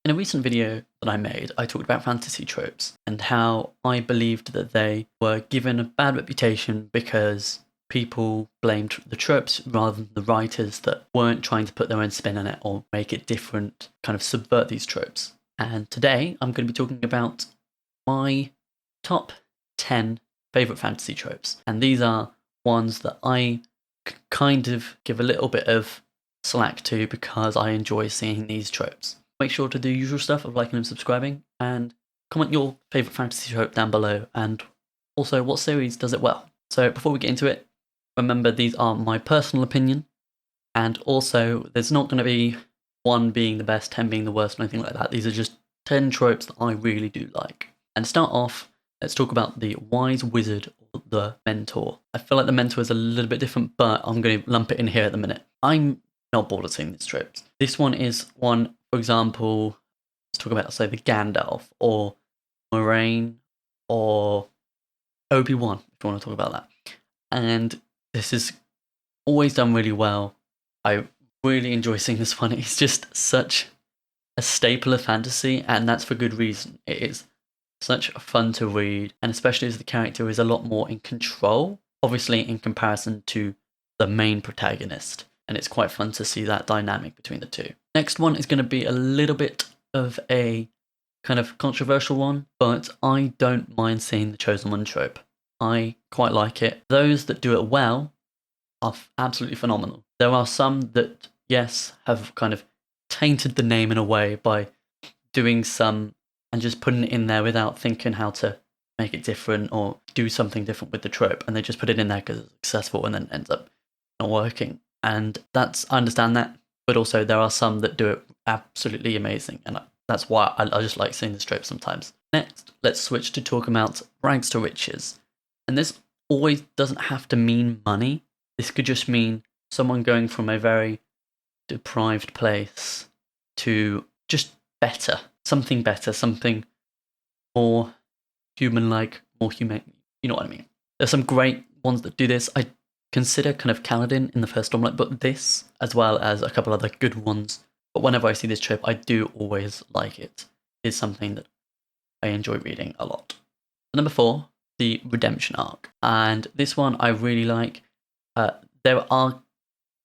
In a recent video that I made, I talked about fantasy tropes and how I believed that they were given a bad reputation because people blamed the tropes rather than the writers that weren't trying to put their own spin on it or make it different, kind of subvert these tropes. And today I'm going to be talking about my top 10 favourite fantasy tropes. And these are ones that I kind of give a little bit of slack to because I enjoy seeing these tropes. Make sure to do the usual stuff of liking and subscribing, and comment your favourite fantasy trope down below, and also what series does it well. So before we get into it, remember these are my personal opinion, and also there's not going to be 1 being the best, 10 being the worst, or anything like that. These are just 10 tropes that I really do like. And to start off, let's talk about the wise wizard or the mentor. I feel like the mentor is a little bit different, but I'm going to lump it in here at the minute. I'm not bored of seeing these tropes. This one is one, for example, let's talk about, say, the Gandalf or Moraine or Obi-Wan, if you want to talk about that. And this is always done really well. I really enjoy seeing this one. It's just such a staple of fantasy, and that's for good reason. It is such fun to read, and especially as the character is a lot more in control, obviously in comparison to the main protagonist. And it's quite fun to see that dynamic between the two. Next one is going to be a little bit of a kind of controversial one, but I don't mind seeing the Chosen One trope. I quite like it. Those that do it well are absolutely phenomenal. There are some that, yes, have kind of tainted the name in a way by doing some and just putting it in there without thinking how to make it different or do something different with the trope, and they just put it in there because it's successful and then ends up not working. And I understand that, but also there are some that do it absolutely amazing, and that's why I just like seeing this trope sometimes. Next, let's switch to talk about rags to riches. And this always doesn't have to mean money. This could just mean someone going from a very deprived place to just better, something more human-like, more humane. You know what I mean? There's some great ones that do this. I consider kind of Kaladin in the first Stormlight, but this, as well as a couple other good ones. But whenever I see this trope, I do always like it. It's something that I enjoy reading a lot. Number 4, the redemption arc. And this one I really like. There are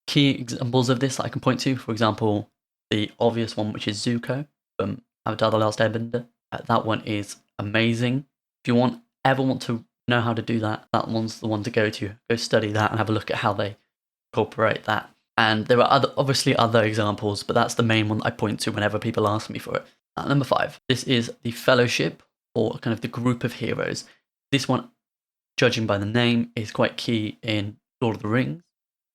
key examples of this that I can point to. For example, the obvious one, which is Zuko from Avatar: The Last Airbender. That one is amazing. If you ever want to know how to do that, that one's the one to go to. Go study that and have a look at how they incorporate that. And there are obviously other examples, but that's the main one that I point to whenever people ask me for it. Number 5, this is the Fellowship, or kind of the group of heroes. This one, judging by the name, is quite key in Lord of the Rings.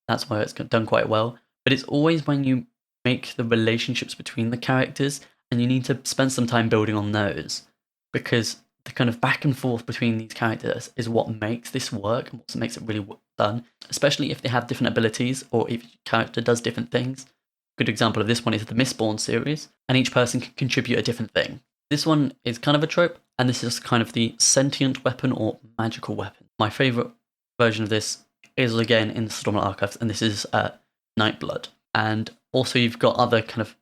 That's why it's done quite well. But it's always when you make the relationships between the characters, and you need to spend some time building on those, because the kind of back and forth between these characters is what makes this work and what makes it really fun, especially if they have different abilities or if each character does different things. A good example of this one is the Mistborn series, and each person can contribute a different thing. This one is kind of a trope, and this is kind of the sentient weapon or magical weapon. My favourite version of this is again in the Stormlight Archives, and this is Nightblood. And also you've got other kind of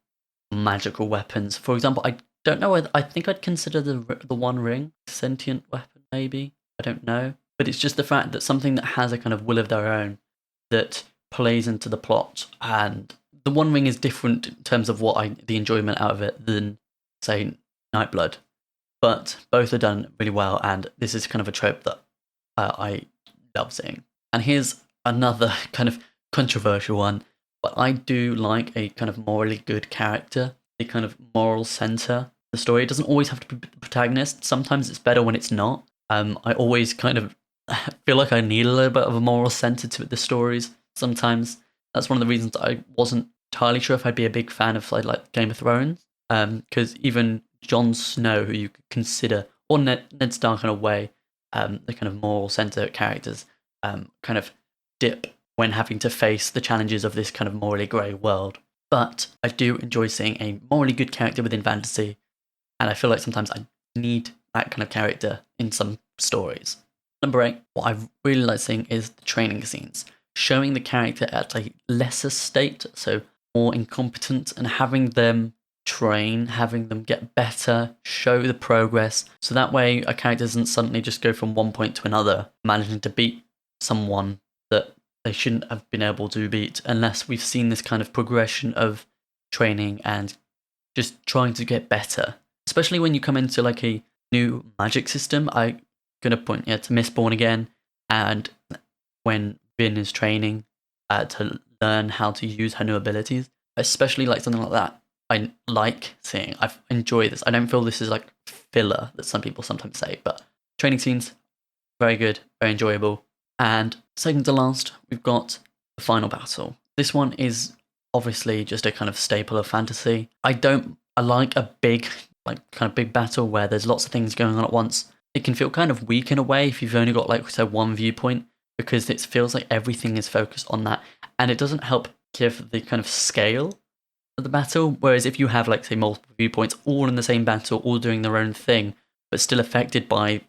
magical weapons. For example, I don't know whether, I think I'd consider the One Ring sentient weapon, maybe. I don't know. But it's just the fact that something that has a kind of will of their own that plays into the plot. And the One Ring is different in terms of the enjoyment out of it than, say, Nightblood. But both are done really well, and this is kind of a trope that I love seeing. And here's another kind of controversial one, but I do like a kind of morally good character, a kind of moral center. The story, it doesn't always have to be the protagonist. Sometimes it's better when it's not. I always kind of feel like I need a little bit of a moral center to the stories sometimes. That's one of the reasons I wasn't entirely sure if I'd be a big fan of like Game of Thrones. Because even Jon Snow, who you could consider, or Ned Stark in a way, the kind of moral center characters kind of dip when having to face the challenges of this kind of morally grey world. But I do enjoy seeing a morally good character within fantasy, and I feel like sometimes I need that kind of character in some stories. Number 8, what I really like seeing is the training scenes, showing the character at a lesser state, so more incompetent, and having them train, having them get better, show the progress, so that way a character doesn't suddenly just go from one point to another, managing to beat someone that they shouldn't have been able to beat, unless we've seen this kind of progression of training and just trying to get better. Especially when you come into like a new magic system. I'm gonna point to Mistborn again, and when Vin is training to learn how to use her new abilities, especially like something like that. I like seeing. I enjoy this. I don't feel this is like filler that some people sometimes say, but training scenes, very good, very enjoyable. And second to last, we've got the final battle. This one is obviously just a kind of staple of fantasy. I like a big, like kind of big battle where there's lots of things going on at once. It can feel kind of weak in a way if you've only got like say one viewpoint, because it feels like everything is focused on that, and it doesn't help give the kind of scale of the battle. Whereas if you have like say multiple viewpoints all in the same battle, all doing their own thing, but still affected by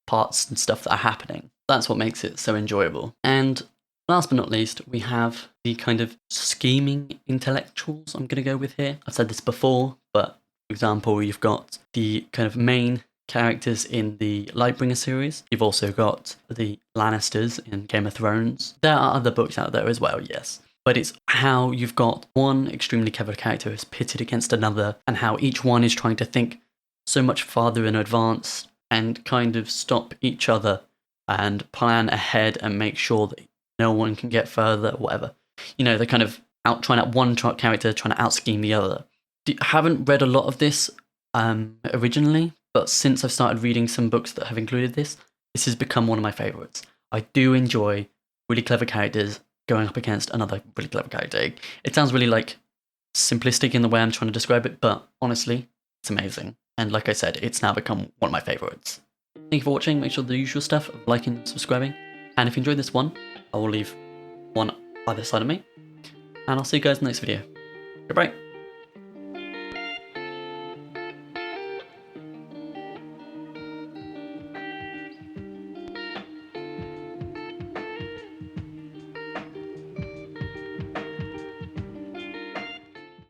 parts and stuff that are happening, that's what makes it so enjoyable. And last but not least, we have the kind of scheming intellectuals I'm going to go with here. I've said this before, but for example, you've got the kind of main characters in the Lightbringer series. You've also got the Lannisters in Game of Thrones. There are other books out there as well, yes. But it's how you've got one extremely clever character who's pitted against another, and how each one is trying to think so much farther in advance and kind of stop each other and plan ahead and make sure that no one can get further, whatever. You know, they're kind of out trying out one character, trying to out scheme the other. I haven't read a lot of this originally, but since I've started reading some books that have included this, this has become one of my favourites. I do enjoy really clever characters going up against another really clever character. It sounds really like simplistic in the way I'm trying to describe it, but honestly, it's amazing. And like I said, it's now become one of my favourites. Thank you for watching. Make sure the usual stuff of liking and subscribing. And if you enjoyed this one, I will leave one either side of me. And I'll see you guys in the next video. Goodbye.